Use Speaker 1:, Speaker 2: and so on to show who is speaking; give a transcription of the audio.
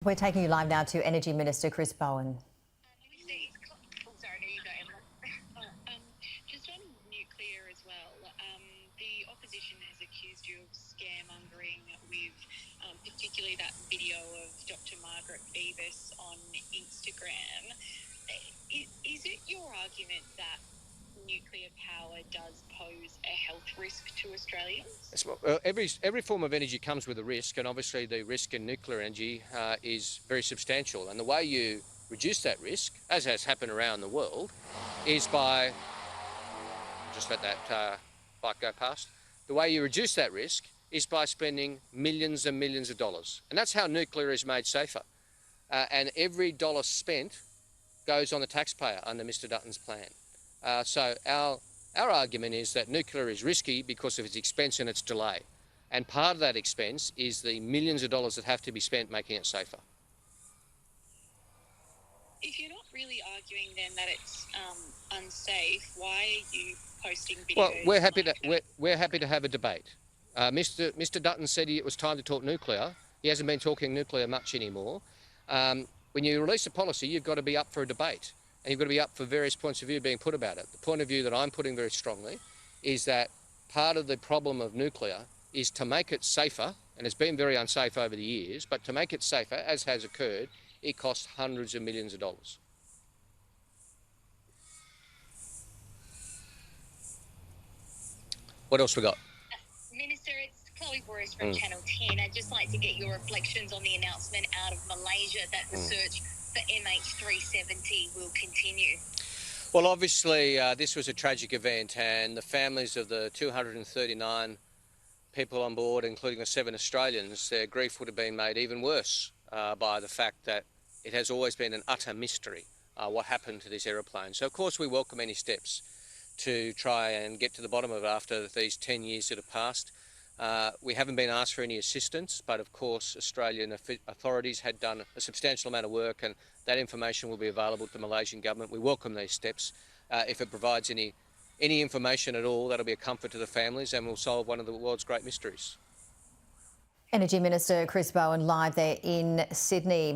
Speaker 1: We're taking you live now to Energy Minister Chris Bowen.
Speaker 2: Just on nuclear as well, the opposition has accused you of scaremongering with particularly that video of Dr Margaret Beavis on Instagram. Is it your argument that nuclear power does pose a health risk to Australians?
Speaker 3: Well, every form of energy comes with a risk, and obviously the risk in nuclear energy is very substantial. And the way you reduce that risk, as has happened around the world, is by, just let that bike go past, the way you reduce that risk is by spending millions and millions of dollars. And that's how nuclear is made safer. And every dollar spent goes on the taxpayer under Mr Dutton's plan. So our argument is that nuclear is risky because of its expense and its delay. And part of that expense is the millions of dollars that have to be spent making it safer.
Speaker 2: If you're not really arguing then that it's unsafe, why are you posting videos?
Speaker 3: Well, we're happy to have a debate. Mr Dutton said it was time to talk nuclear. He hasn't been talking nuclear much anymore. When you release a policy, you've got to be up for a debate. And you've got to be up for various points of view being put about it. The point of view that I'm putting very strongly is that part of the problem of nuclear is to make it safer, and it's been very unsafe over the years, but to make it safer, as has occurred, it costs hundreds of millions of dollars. What else we got?
Speaker 2: Minister, it's Chloe Boris from Channel 10. I'd just like to get your reflections on the announcement out of Malaysia that the search for MH370 will continue.
Speaker 3: Well, obviously, this was a tragic event, and the families of the 239 people on board, including the 7 Australians, their grief would have been made even worse by the fact that it has always been an utter mystery what happened to this aeroplane. So, of course, we welcome any steps to try and get to the bottom of it after these 10 years that have passed. We haven't been asked for any assistance, but of course Australian authorities had done a substantial amount of work, and that information will be available to the Malaysian government. We welcome these steps. If it provides any information at all, that'll be a comfort to the families and will solve one of the world's great mysteries.
Speaker 1: Energy Minister Chris Bowen live there in Sydney.